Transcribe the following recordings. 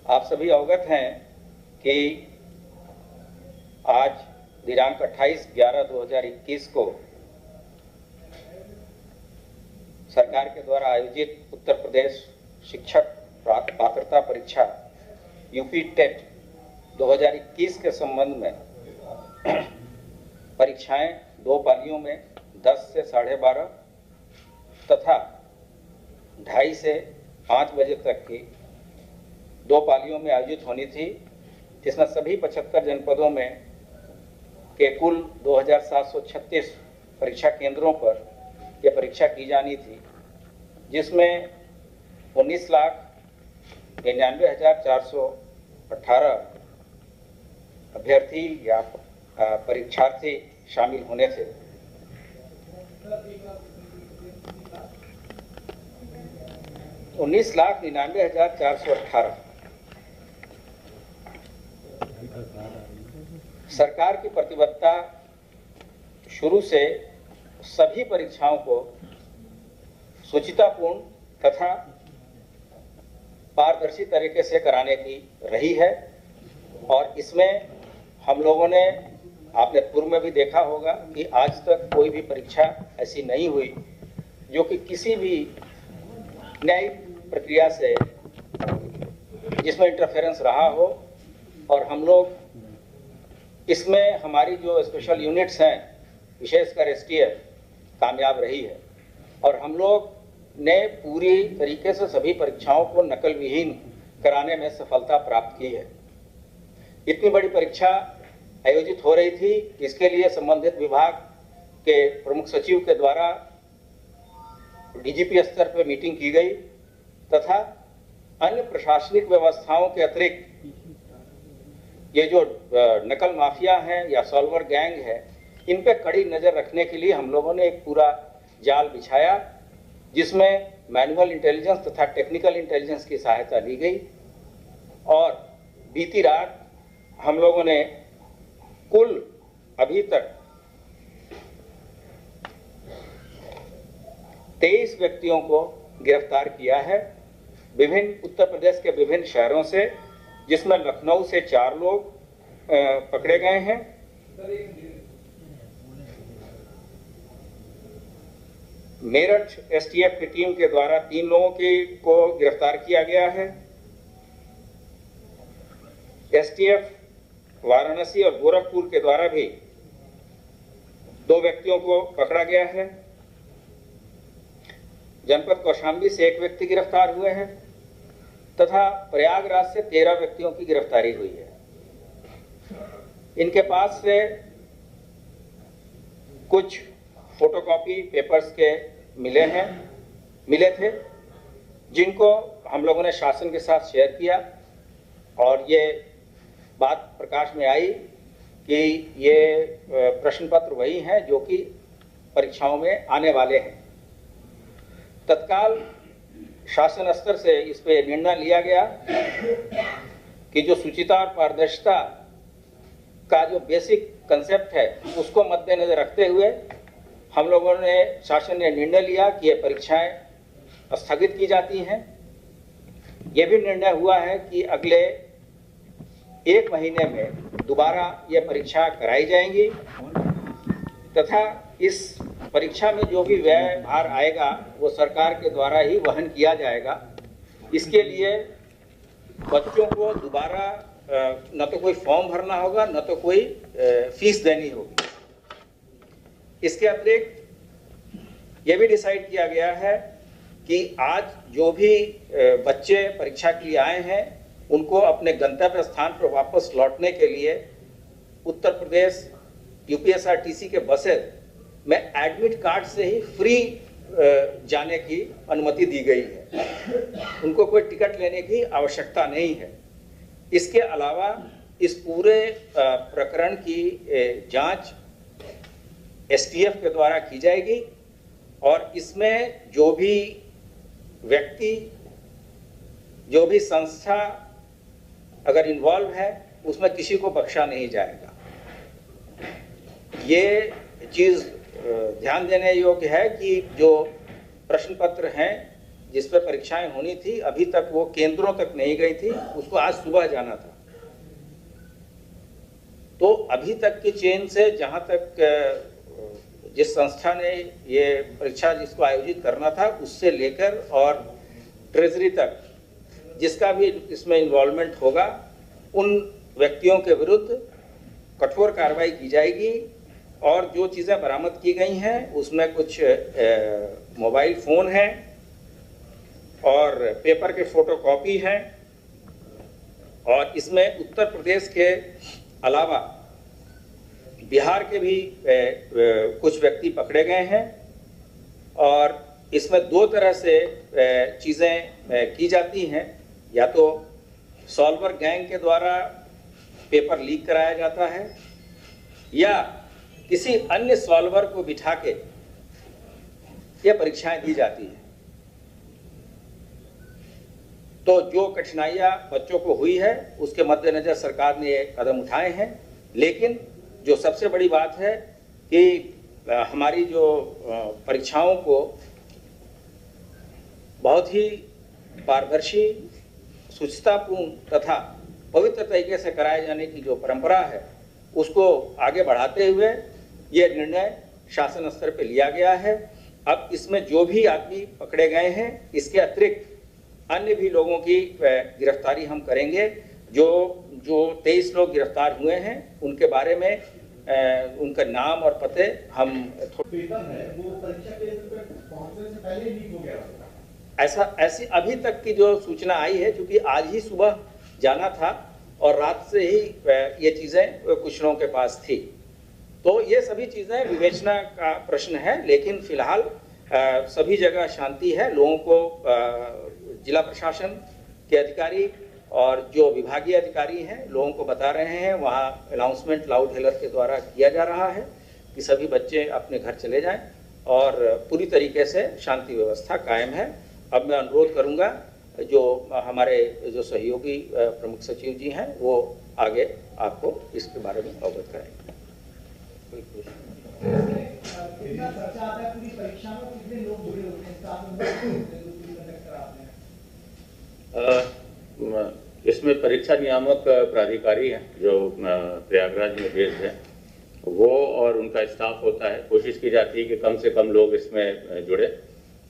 आप सभी अवगत हैं कि आज दिनांक 28/11/2021 को सरकार के द्वारा आयोजित उत्तर प्रदेश शिक्षक पात्रता परीक्षा यूपी टेट 2021 के संबंध में परीक्षाएं 2 पालियों में 10 से 12:30 तथा 2:30 से 5 बजे तक की 2 पालियों में आयोजित होनी थी, जिसमें सभी 75 जनपदों में के कुल 2736 परीक्षा केंद्रों पर यह परीक्षा की जानी थी, जिसमें 19,99,418 अभ्यर्थी या परीक्षार्थी शामिल होने थे। $19,99,418 सरकार की प्रतिबद्धता शुरू से सभी परीक्षाओं को शुचितापूर्ण तथा पारदर्शी तरीके से कराने की रही है और इसमें हम लोगों ने, आपने पूर्व में भी देखा होगा कि आज तक कोई भी परीक्षा ऐसी नहीं हुई जो कि किसी भी न्यायिक प्रक्रिया से जिसमें इंटरफेरेंस रहा हो। और हम लोग इसमें हमारी जो स्पेशल यूनिट्स हैं, विशेषकर एसटीएफ, कामयाब रही है और हम लोग ने पूरी तरीके से सभी परीक्षाओं को नकल विहीन कराने में सफलता प्राप्त की है। इतनी बड़ी परीक्षा आयोजित हो रही थी, इसके लिए संबंधित विभाग के प्रमुख सचिव के द्वारा डीजीपी स्तर पर मीटिंग की गई तथा अन्य प्रशासनिक व्यवस्थाओं के अतिरिक्त ये जो नकल माफिया हैं या सॉल्वर गैंग है, इन पे कड़ी नजर रखने के लिए हम लोगों ने एक पूरा जाल बिछाया, जिसमें मैनुअल इंटेलिजेंस तथा टेक्निकल इंटेलिजेंस की सहायता ली गई। और बीती रात हम लोगों ने कुल अभी तक 23 व्यक्तियों को गिरफ्तार किया है विभिन्न उत्तर प्रदेश के विभिन्न शहरों से, जिसमें लखनऊ से 4 लोग पकड़े गए हैं। मेरठ एसटीएफ की टीम के द्वारा 3 लोगों को गिरफ्तार किया गया है। एसटीएफ वाराणसी और गोरखपुर के द्वारा भी 2 व्यक्तियों को पकड़ा गया है। जनपद कौशाम्बी से 1 व्यक्ति गिरफ्तार हुए हैं तथा प्रयागराज से 13 व्यक्तियों की गिरफ्तारी हुई है। इनके पास से कुछ फोटोकॉपी पेपर्स के मिले थे, जिनको हम लोगों ने शासन के साथ शेयर किया और ये बात प्रकाश में आई कि ये प्रश्न पत्र वही हैं जो कि परीक्षाओं में आने वाले हैं। तत्काल शासन स्तर से इस पे निर्णय लिया गया कि जो शुचिता और पारदर्शिता का जो बेसिक कंसेप्ट है, उसको मद्देनजर रखते हुए हम लोगों ने, शासन ने निर्णय लिया कि ये परीक्षाएं स्थगित की जाती हैं। ये भी निर्णय हुआ है कि अगले 1 महीने में दोबारा ये परीक्षा कराई जाएंगी तथा इस परीक्षा में जो भी व्यय भार आएगा वो सरकार के द्वारा ही वहन किया जाएगा। इसके लिए बच्चों को दोबारा न तो कोई फॉर्म भरना होगा, न तो कोई फीस देनी होगी। इसके अतिरिक्त ये भी डिसाइड किया गया है कि आज जो भी बच्चे परीक्षा के लिए आए हैं, उनको अपने गंतव्य स्थान पर वापस लौटने के लिए उत्तर प्रदेश यूपीएसआरटीसी के बसें में एडमिट कार्ड से ही फ्री जाने की अनुमति दी गई है। उनको कोई टिकट लेने की आवश्यकता नहीं है। इसके अलावा इस पूरे प्रकरण की जांच एसटीएफ के द्वारा की जाएगी और इसमें जो भी व्यक्ति, जो भी संस्था अगर इन्वॉल्व है, उसमें किसी को बख्शा नहीं जाएगा। ये चीज़ ध्यान देने योग्य है कि जो प्रश्न पत्र हैं जिस पर परीक्षाएं होनी थी अभी तक वो केंद्रों तक नहीं गई थी, उसको आज सुबह जाना था। तो अभी तक की चेन से जहां तक जिस संस्था ने ये परीक्षा जिसको आयोजित करना था उससे लेकर और ट्रेजरी तक जिसका भी इसमें इन्वॉल्वमेंट होगा, उन व्यक्तियों के विरुद्ध कठोर कार्रवाई की जाएगी। और जो चीज़ें बरामद की गई हैं उसमें कुछ मोबाइल फ़ोन हैं और पेपर के फोटोकॉपी हैं, और इसमें उत्तर प्रदेश के अलावा बिहार के भी कुछ व्यक्ति पकड़े गए हैं। और इसमें दो तरह से चीज़ें की जाती हैं, या तो सॉल्वर गैंग के द्वारा पेपर लीक कराया जाता है या किसी अन्य सॉल्वर को बिठा के ये परीक्षाएं दी जाती हैं। तो जो कठिनाइयां बच्चों को हुई है उसके मद्देनजर सरकार ने ये कदम उठाए हैं। लेकिन जो सबसे बड़ी बात है कि हमारी जो परीक्षाओं को बहुत ही पारदर्शी, शुचितापूर्ण तथा पवित्र तरीके से कराए जाने की जो परंपरा है उसको आगे बढ़ाते हुए ये निर्णय शासन स्तर पर लिया गया है। अब इसमें जो भी आदमी पकड़े गए हैं इसके अतिरिक्त अन्य भी लोगों की गिरफ्तारी हम करेंगे। जो 23 लोग गिरफ्तार हुए हैं उनके बारे में उनका नाम और पते हम ऐसी अभी तक की जो सूचना आई है, क्योंकि आज ही सुबह जाना था और रात से ही ये चीज़ें कुछ लोगों के पास थी, तो ये सभी चीज़ें विवेचना का प्रश्न है। लेकिन फिलहाल सभी जगह शांति है। लोगों को जिला प्रशासन के अधिकारी और जो विभागीय अधिकारी हैं लोगों को बता रहे हैं, वहाँ अनाउंसमेंट लाउड हेलर के द्वारा किया जा रहा है कि सभी बच्चे अपने घर चले जाएं और पूरी तरीके से शांति व्यवस्था कायम है। अब मैं अनुरोध करूंगा जो हमारे जो सहयोगी प्रमुख सचिव जी हैं वो आगे आपको इसके बारे में अवगत कराएंगे। इसमें परीक्षा नियामक प्राधिकारी हैं जो प्रयागराज में बेस्ड है, वो और उनका स्टाफ होता है। कोशिश की जाती है कि कम से कम लोग इसमें जुड़े,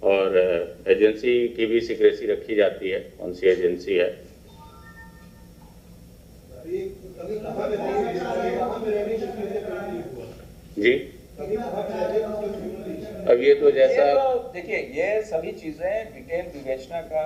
और एजेंसी की भी सिक्रेसी रखी जाती है, कौन सी एजेंसी है। जी अब ये तो जैसा देखिए, ये सभी चीजें डिटेल विवेचना का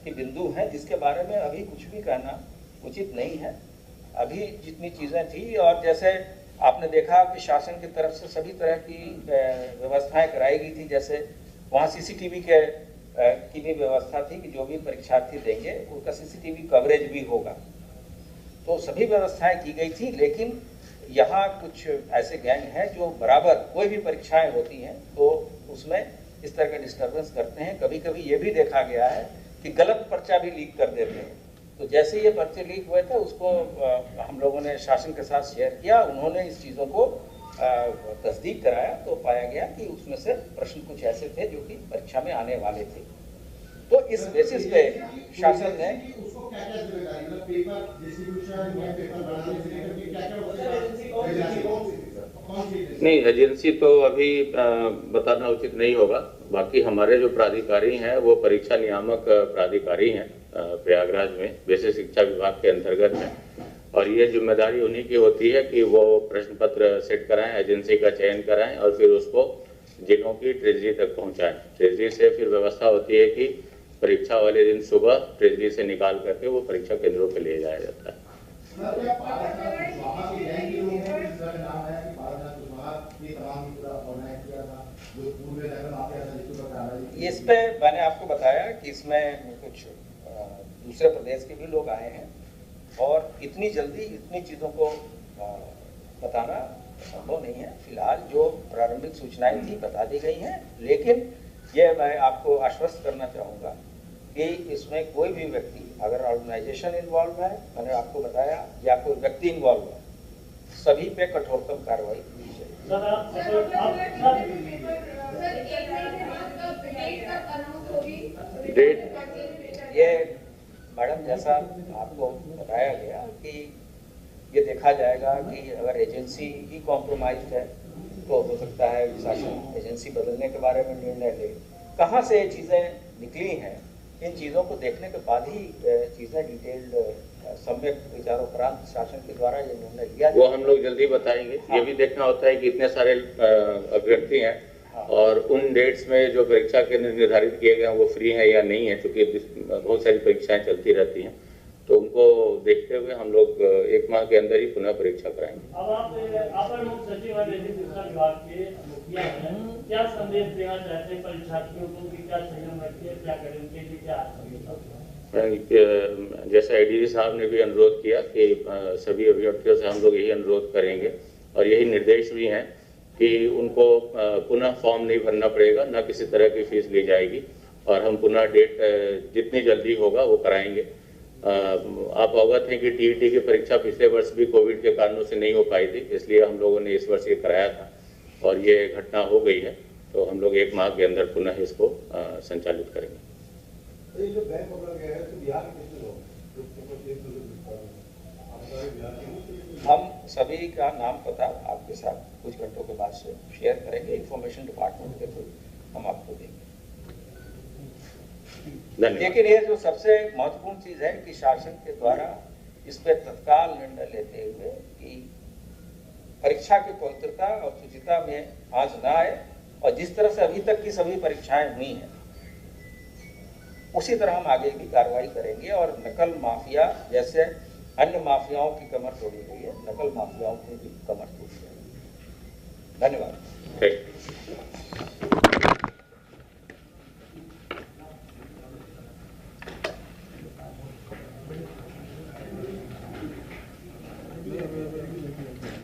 की बिंदु है, जिसके बारे में अभी कुछ भी कहना उचित नहीं है। अभी जितनी चीजें थी, और जैसे आपने देखा कि शासन की तरफ से सभी तरह की व्यवस्थाएं कराई गई थी, जैसे वहाँ सीसीटीवी की भी व्यवस्था थी कि जो भी परीक्षार्थी देंगे उनका सीसीटीवी कवरेज भी होगा, तो सभी व्यवस्थाएं की गई थी। लेकिन यहाँ कुछ ऐसे गैंग हैं जो बराबर कोई भी परीक्षाएं होती हैं तो उसमें इस तरह का डिस्टर्बेंस करते हैं। कभी कभी ये भी देखा गया है कि गलत पर्चा भी लीक कर देते हैं। तो जैसे ये पर्चे लीक हुए थे उसको हम लोगों ने शासन के साथ शेयर किया, उन्होंने इस चीज़ों को तस्दीक कराया, तो पाया गया कि उसमें से प्रश्न कुछ ऐसे थे जो कि परीक्षा में आने वाले थे। तो इस बेसिस पे शासन ने नहीं, एजेंसी तो अभी बताना उचित नहीं होगा। बाकी हमारे जो प्राधिकारी हैं वो परीक्षा नियामक प्राधिकारी हैं प्रयागराज में, वैसे शिक्षा विभाग के अंतर्गत है, और ये जिम्मेदारी उन्हीं की होती है कि वो प्रश्न पत्र सेट कराएं, एजेंसी का चयन कराएं और फिर उसको जिलों की ट्रेजरी तक पहुंचाएं। ट्रेजरी से फिर व्यवस्था होती है कि परीक्षा वाले दिन सुबह ट्रेजरी से निकाल करके वो परीक्षा केंद्रों पे ले जाया जाता है। इस पे मैंने आपको बताया कि इसमें कुछ दूसरे प्रदेश के भी लोग आए हैं, और इतनी जल्दी इतनी चीज़ों को बताना संभव नहीं है। फिलहाल जो प्रारंभिक सूचनाएं थी बता दी गई हैं, लेकिन ये मैं आपको आश्वस्त करना चाहूँगा कि इसमें कोई भी व्यक्ति, अगर ऑर्गेनाइजेशन इन्वॉल्व है, मैंने आपको बताया, या कोई व्यक्ति इन्वॉल्व है, सभी पे कठोरतम कार्रवाई की जाएगी। डेट ये मैडम जैसा आपको बताया गया कि ये देखा जाएगा कि अगर एजेंसी ही कॉम्प्रोमाइज्ड है तो हो सकता है शासन एजेंसी बदलने के बारे में निर्णय ले। कहाँ से ये चीज़ें निकली हैं, इन चीज़ों को देखने के बाद ही चीज़ें डिटेल्ड सम्यक विचारोपरांत शासन के द्वारा ये निर्णय लिया वो हम लोग जल्दी बताएंगे। हाँ। ये भी देखना होता है कि इतने सारे अभ्यर्थी हैं हाँ। और उन डेट्स में जो परीक्षा केंद्र निर्धारित किए गए हैं वो फ्री हैं या नहीं है, क्योंकि बहुत सारी परीक्षाएं चलती रहती हैं, तो उनको देखते हुए हम लोग 1 माह के अंदर ही पुनः परीक्षा कराएंगे। अब आप अपर मुख्य सचिव और शिक्षा विभाग के मुखिया हैं, क्या संदेश देना चाहते हैं परीक्षार्थियों को कि क्या संयम रखिए, क्या करें, उनके लिए क्या जैसा एडीजी साहब ने भी अनुरोध किया कि सभी अभ्यर्थियों से हम लोग यही अनुरोध करेंगे और यही निर्देश भी हैं कि उनको पुनः फॉर्म नहीं भरना पड़ेगा, न किसी तरह की फीस ली जाएगी और हम पुनः डेट जितनी जल्दी होगा वो कराएंगे। आप अवगत हैं कि टीईटी की परीक्षा पिछले वर्ष भी कोविड के कारणों से नहीं हो पाई थी, इसलिए हम लोगों ने इस वर्ष ये कराया था और ये घटना हो गई है, तो हम लोग 1 माह के अंदर पुनः इसको संचालित करेंगे। ये जो बैंक पकड़ा गया है तो बिहार के कितने लोग हम सभी का नाम पता आपके साथ कुछ घंटों के बाद से शेयर करेंगे, इंफॉर्मेशन डिपार्टमेंट के थ्रू हम आपको देंगे। लेकिन ये जो सबसे महत्वपूर्ण चीज है कि शासन के द्वारा इस पर तत्काल निर्णय लेते हुए कि परीक्षा की पवित्रता और शुचिता में आंच न आए और जिस तरह से अभी तक की सभी परीक्षाएं हुई हैं उसी तरह हम आगे भी कार्रवाई करेंगे और नकल माफिया जैसे अन्य माफियाओं की कमर तोड़ी गई है, नकल माफियाओं की भी कमर तोड़ी गई है। धन्यवाद। नहीं